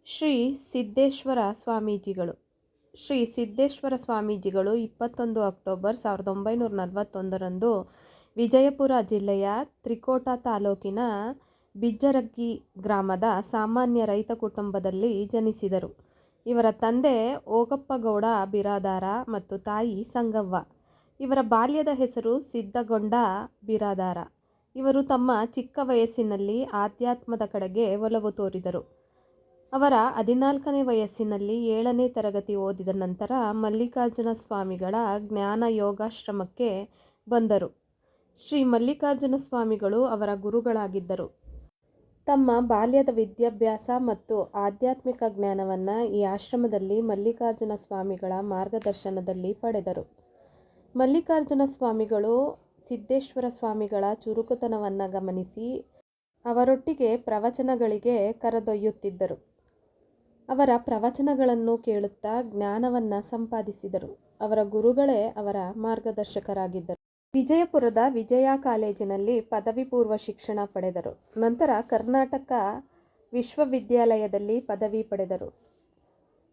ಶ್ರೀ ಸಿದ್ದೇಶ್ವರ ಸ್ವಾಮೀಜಿಗಳು. ಶ್ರೀ ಸಿದ್ದೇಶ್ವರ ಸ್ವಾಮೀಜಿಗಳು 21 ಅಕ್ಟೋಬರ್ 1941ರಂದು ವಿಜಯಪುರ ಜಿಲ್ಲೆಯ ತ್ರಿಕೋಟ ತಾಲೂಕಿನ ಬಿಜ್ಜರಗಿ ಗ್ರಾಮದ ಸಾಮಾನ್ಯ ರೈತ ಕುಟುಂಬದಲ್ಲಿ ಜನಿಸಿದರು. ಇವರ ತಂದೆ ಓಗಪ್ಪಗೌಡ ಬಿರಾದಾರ ಮತ್ತು ತಾಯಿ ಸಂಗವ್ವ. ಇವರ ಬಾಲ್ಯದ ಹೆಸರು ಸಿದ್ದಗೊಂಡ ಬಿರಾದಾರ. ಇವರು ತಮ್ಮ ಚಿಕ್ಕ ವಯಸ್ಸಿನಲ್ಲಿ ಆಧ್ಯಾತ್ಮದ ಕಡೆಗೆ ಒಲವು ತೋರಿದರು. ಅವರ 14ನೇ ವಯಸ್ಸಿನಲ್ಲಿ 7ನೇ ತರಗತಿ ಓದಿದ ನಂತರ ಮಲ್ಲಿಕಾರ್ಜುನ ಸ್ವಾಮಿಗಳ ಜ್ಞಾನ ಯೋಗಾಶ್ರಮಕ್ಕೆ ಬಂದರು. ಶ್ರೀ ಮಲ್ಲಿಕಾರ್ಜುನ ಸ್ವಾಮಿಗಳು ಅವರ ಗುರುಗಳಾಗಿದ್ದರು. ತಮ್ಮ ಬಾಲ್ಯದ ವಿದ್ಯಾಭ್ಯಾಸ ಮತ್ತು ಆಧ್ಯಾತ್ಮಿಕ ಜ್ಞಾನವನ್ನು ಈ ಆಶ್ರಮದಲ್ಲಿ ಮಲ್ಲಿಕಾರ್ಜುನ ಸ್ವಾಮಿಗಳ ಮಾರ್ಗದರ್ಶನದಲ್ಲಿ ಪಡೆದರು. ಮಲ್ಲಿಕಾರ್ಜುನ ಸ್ವಾಮಿಗಳು ಸಿದ್ದೇಶ್ವರ ಸ್ವಾಮಿಗಳ ಚುರುಕುತನವನ್ನು ಗಮನಿಸಿ ಅವರೊಟ್ಟಿಗೆ ಪ್ರವಚನಗಳಿಗೆ ಕರೆದೊಯ್ಯುತ್ತಿದ್ದರು. ಅವರ ಪ್ರವಚನಗಳನ್ನು ಕೇಳುತ್ತಾ ಜ್ಞಾನವನ್ನು ಸಂಪಾದಿಸಿದರು. ಅವರ ಗುರುಗಳೇ ಅವರ ಮಾರ್ಗದರ್ಶಕರಾಗಿದ್ದರು. ವಿಜಯಪುರದ ವಿಜಯ ಕಾಲೇಜಿನಲ್ಲಿ ಪದವಿ ಪೂರ್ವ ಶಿಕ್ಷಣ ಪಡೆದರು. ನಂತರ ಕರ್ನಾಟಕ ವಿಶ್ವವಿದ್ಯಾಲಯದಲ್ಲಿ ಪದವಿ ಪಡೆದರು.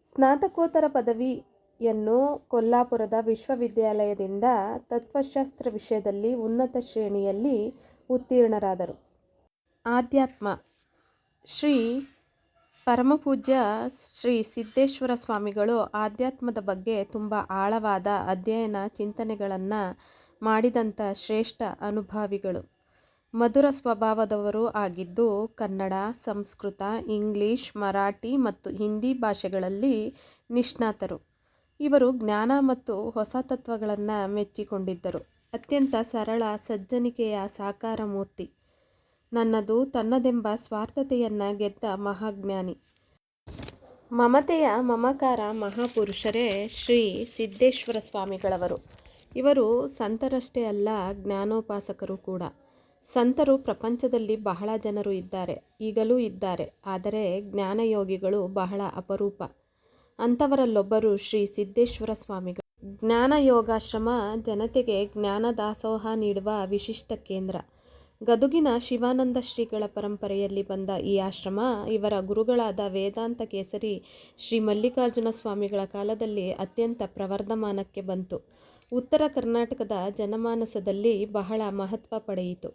ಸ್ನಾತಕೋತ್ತರ ಪದವಿಯನ್ನು ಕೊಲ್ಲಾಪುರದ ವಿಶ್ವವಿದ್ಯಾಲಯದಿಂದ ತತ್ವಶಾಸ್ತ್ರ ವಿಷಯದಲ್ಲಿ ಉನ್ನತ ಶ್ರೇಣಿಯಲ್ಲಿ ಉತ್ತೀರ್ಣರಾದರು. ಆಧ್ಯಾತ್ಮ. ಶ್ರೀ ಪರಮಪೂಜ್ಯ ಶ್ರೀ ಸಿದ್ದೇಶ್ವರ ಸ್ವಾಮಿಗಳು ಆಧ್ಯಾತ್ಮದ ಬಗ್ಗೆ ತುಂಬ ಆಳವಾದ ಅಧ್ಯಯನ ಚಿಂತನೆಗಳನ್ನು ಮಾಡಿದಂಥ ಶ್ರೇಷ್ಠ ಅನುಭಾವಿಗಳು. ಮಧುರ ಸ್ವಭಾವದವರು ಆಗಿದ್ದು ಕನ್ನಡ, ಸಂಸ್ಕೃತ, ಇಂಗ್ಲಿಷ್, ಮರಾಠಿ ಮತ್ತು ಹಿಂದಿ ಭಾಷೆಗಳಲ್ಲಿ ನಿಷ್ಣಾತರು. ಇವರು ಜ್ಞಾನ ಮತ್ತು ಹೊಸ ತತ್ವಗಳನ್ನು ಮೆಚ್ಚಿಕೊಂಡಿದ್ದರು. ಅತ್ಯಂತ ಸರಳ ಸಜ್ಜನಿಕೆಯ ಸಾಕಾರ ಮೂರ್ತಿ. ನನ್ನದು ತನ್ನದೆಂಬ ಸ್ವಾರ್ಥತೆಯನ್ನು ಗೆದ್ದ ಮಹಾಜ್ಞಾನಿ. ಮಮತೆಯ ಮಮಕಾರ ಮಹಾಪುರುಷರೇ ಶ್ರೀ ಸಿದ್ದೇಶ್ವರ ಸ್ವಾಮಿಗಳವರು. ಇವರು ಸಂತರಷ್ಟೇ ಅಲ್ಲ, ಜ್ಞಾನೋಪಾಸಕರು ಕೂಡ. ಸಂತರು ಪ್ರಪಂಚದಲ್ಲಿ ಬಹಳ ಜನರು ಇದ್ದಾರೆ, ಈಗಲೂ ಇದ್ದಾರೆ. ಆದರೆ ಜ್ಞಾನಯೋಗಿಗಳು ಬಹಳ ಅಪರೂಪ. ಅಂಥವರಲ್ಲೊಬ್ಬರು ಶ್ರೀ ಸಿದ್ದೇಶ್ವರ ಸ್ವಾಮಿಗಳು. ಜ್ಞಾನ ಯೋಗಾಶ್ರಮ ಜನತೆಗೆ ಜ್ಞಾನ ದಾಸೋಹ ನೀಡುವ ವಿಶಿಷ್ಟ ಕೇಂದ್ರ. ಗದುಗಿನ ಶಿವಾನಂದ ಶ್ರೀಗಳ ಪರಂಪರೆಯಲ್ಲಿ ಬಂದ ಈ ಆಶ್ರಮ ಇವರ ಗುರುಗಳಾದ ವೇದಾಂತ ಕೇಸರಿ ಶ್ರೀ ಮಲ್ಲಿಕಾರ್ಜುನ ಸ್ವಾಮಿಗಳ ಕಾಲದಲ್ಲಿ ಅತ್ಯಂತ ಪ್ರವರ್ಧಮಾನಕ್ಕೆ ಬಂತು. ಉತ್ತರ ಕರ್ನಾಟಕದ ಜನಮಾನಸದಲ್ಲಿ ಬಹಳ ಮಹತ್ವ ಪಡೆಯಿತು.